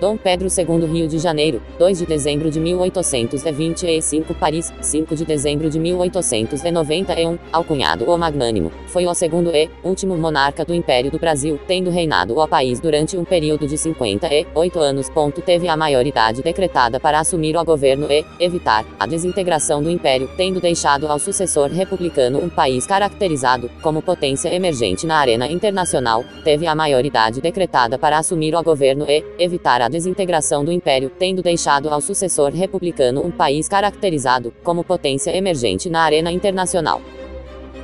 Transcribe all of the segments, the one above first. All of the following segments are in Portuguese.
Dom Pedro II, Rio de Janeiro, 2 de dezembro de 1825, Paris, 5 de dezembro de 1891, alcunhado o Magnânimo, foi o segundo e último monarca do Império do Brasil, tendo reinado o país durante um período de 58 anos. Teve a maioridade decretada para assumir o governo e evitar a desintegração do Império, tendo deixado ao sucessor republicano um país caracterizado como potência emergente na arena internacional. Teve a maioridade decretada para assumir o governo e evitar a desintegração do Império, tendo deixado ao sucessor republicano um país caracterizado como potência emergente na arena internacional.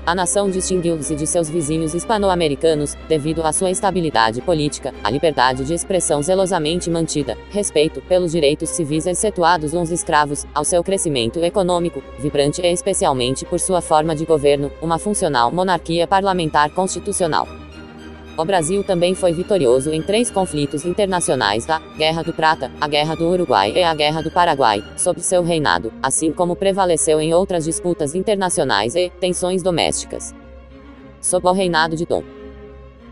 A nação distinguiu-se de seus vizinhos hispano-americanos, devido à sua estabilidade política, a liberdade de expressão zelosamente mantida, respeito pelos direitos civis excetuados uns escravos, ao seu crescimento econômico, vibrante e especialmente por sua forma de governo, uma funcional monarquia parlamentar constitucional. O Brasil também foi vitorioso em 3 conflitos internacionais: a Guerra do Prata, a Guerra do Uruguai e a Guerra do Paraguai, sob seu reinado, assim como prevaleceu em outras disputas internacionais e tensões domésticas. Sob o reinado de Dom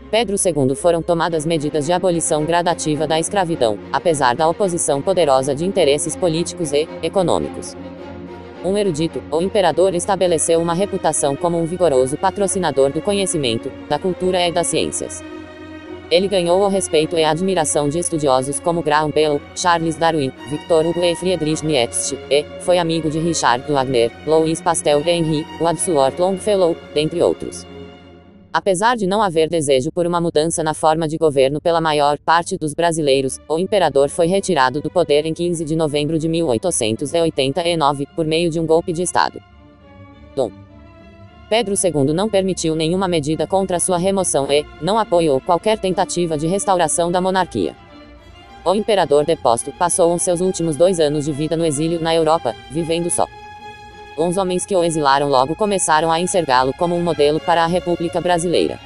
Pedro II foram tomadas medidas de abolição gradativa da escravidão, apesar da oposição poderosa de interesses políticos e econômicos. Um erudito, o imperador estabeleceu uma reputação como um vigoroso patrocinador do conhecimento, da cultura e das ciências. Ele ganhou o respeito e a admiração de estudiosos como Graham Bell, Charles Darwin, Victor Hugo e Friedrich Nietzsche, e foi amigo de Richard Wagner, Louis Pasteur e Henry Wadsworth Longfellow, dentre outros. Apesar de não haver desejo por uma mudança na forma de governo pela maior parte dos brasileiros, o imperador foi retirado do poder em 15 de novembro de 1889, por meio de um golpe de Estado. Dom Pedro II não permitiu nenhuma medida contra sua remoção e não apoiou qualquer tentativa de restauração da monarquia. O imperador deposto passou os seus últimos 2 anos de vida no exílio na Europa, vivendo só. Os homens que o exilaram logo começaram a enxergá-lo como um modelo para a República Brasileira.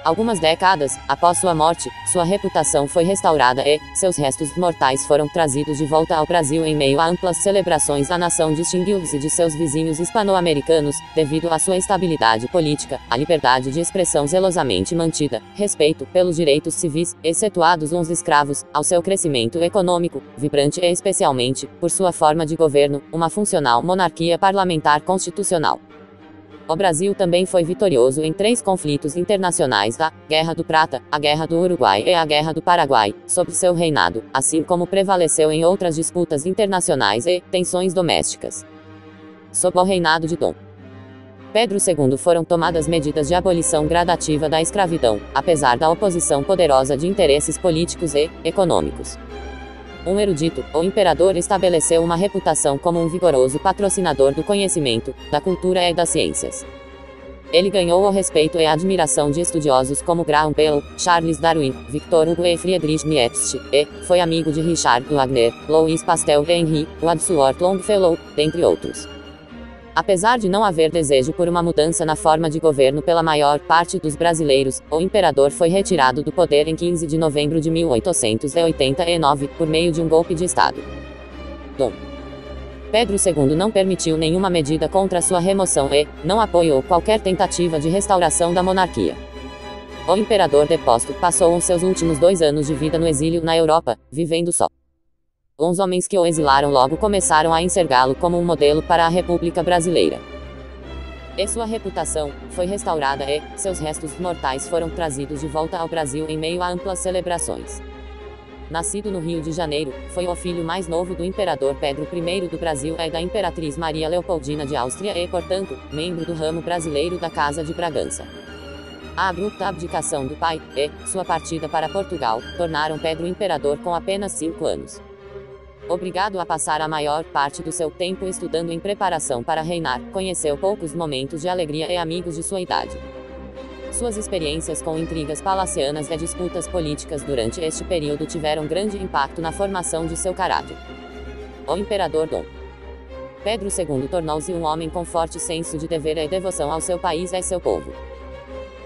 Algumas décadas após sua morte, sua reputação foi restaurada e seus restos mortais foram trazidos de volta ao Brasil em meio a amplas celebrações. A nação distinguiu-se de seus vizinhos hispano-americanos, devido à sua estabilidade política, a liberdade de expressão zelosamente mantida, respeito pelos direitos civis, excetuados uns escravos, ao seu crescimento econômico, vibrante e especialmente, por sua forma de governo, uma funcional monarquia parlamentar constitucional. O Brasil também foi vitorioso em 3 conflitos internacionais: a Guerra do Prata, a Guerra do Uruguai e a Guerra do Paraguai, sob seu reinado, assim como prevaleceu em outras disputas internacionais e tensões domésticas. Sob o reinado de Dom Pedro II foram tomadas medidas de abolição gradativa da escravidão, apesar da oposição poderosa de interesses políticos e econômicos. Um erudito, o imperador estabeleceu uma reputação como um vigoroso patrocinador do conhecimento, da cultura e das ciências. Ele ganhou o respeito e a admiração de estudiosos como Graham Bell, Charles Darwin, Victor Hugo e Friedrich Nietzsche, e foi amigo de Richard Wagner, Louis Pasteur e Henry Wadsworth Longfellow, dentre outros. Apesar de não haver desejo por uma mudança na forma de governo pela maior parte dos brasileiros, o imperador foi retirado do poder em 15 de novembro de 1889, por meio de um golpe de Estado. Dom Pedro II não permitiu nenhuma medida contra sua remoção e não apoiou qualquer tentativa de restauração da monarquia. O imperador deposto passou os seus últimos 2 anos de vida no exílio na Europa, vivendo só. Os homens que o exilaram logo começaram a enxergá-lo como um modelo para a República Brasileira. E sua reputação foi restaurada e seus restos mortais foram trazidos de volta ao Brasil em meio a amplas celebrações. Nascido no Rio de Janeiro, foi o filho mais novo do imperador Pedro I do Brasil e da imperatriz Maria Leopoldina de Áustria e, portanto, membro do ramo brasileiro da Casa de Bragança. A abrupta abdicação do pai e sua partida para Portugal tornaram Pedro imperador com apenas 5 anos. Obrigado a passar a maior parte do seu tempo estudando em preparação para reinar, conheceu poucos momentos de alegria e amigos de sua idade. Suas experiências com intrigas palacianas e disputas políticas durante este período tiveram grande impacto na formação de seu caráter. O imperador Dom Pedro II tornou-se um homem com forte senso de dever e devoção ao seu país e seu povo.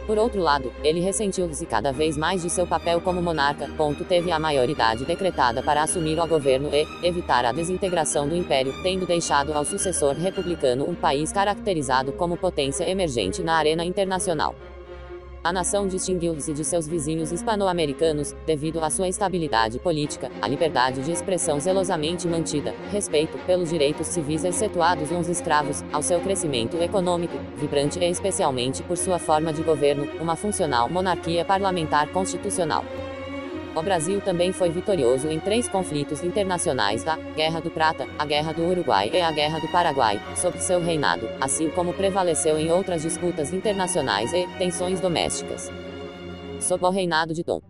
Por outro lado, ele ressentiu-se cada vez mais de seu papel como monarca. Teve a maioridade decretada para assumir o governo e evitar a desintegração do império, tendo deixado ao sucessor republicano um país caracterizado como potência emergente na arena internacional. A nação distinguiu-se de seus vizinhos hispano-americanos, devido à sua estabilidade política, a liberdade de expressão zelosamente mantida, respeito pelos direitos civis excetuados uns escravos, ao seu crescimento econômico, vibrante e especialmente por sua forma de governo, uma funcional monarquia parlamentar constitucional. O Brasil também foi vitorioso em 3 conflitos internacionais: a Guerra do Prata, a Guerra do Uruguai e a Guerra do Paraguai, sob seu reinado, assim como prevaleceu em outras disputas internacionais e tensões domésticas. Sob o reinado de Dom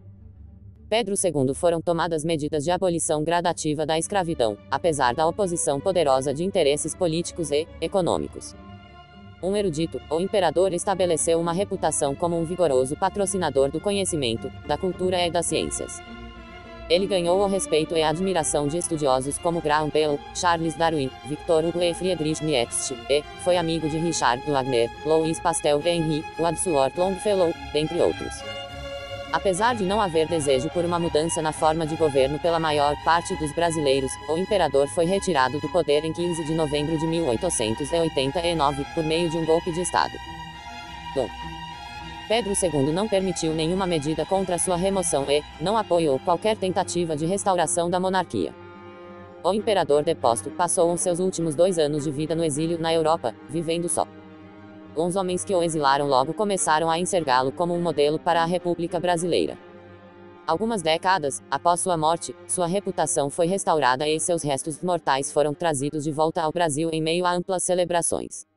Pedro II foram tomadas medidas de abolição gradativa da escravidão, apesar da oposição poderosa de interesses políticos e econômicos. Um erudito, o imperador estabeleceu uma reputação como um vigoroso patrocinador do conhecimento, da cultura e das ciências. Ele ganhou o respeito e a admiração de estudiosos como Graham Bell, Charles Darwin, Victor Hugo e Friedrich Nietzsche, e foi amigo de Richard Wagner, Louis Pasteur e Henry Wadsworth Longfellow, dentre outros. Apesar de não haver desejo por uma mudança na forma de governo pela maior parte dos brasileiros, o imperador foi retirado do poder em 15 de novembro de 1889, por meio de um golpe de Estado. Dom Pedro II não permitiu nenhuma medida contra sua remoção e não apoiou qualquer tentativa de restauração da monarquia. O imperador deposto passou os seus últimos 2 anos de vida no exílio na Europa, vivendo só. Os homens que o exilaram logo começaram a enxergá-lo como um modelo para a República Brasileira. Algumas décadas após sua morte, sua reputação foi restaurada e seus restos mortais foram trazidos de volta ao Brasil em meio a amplas celebrações.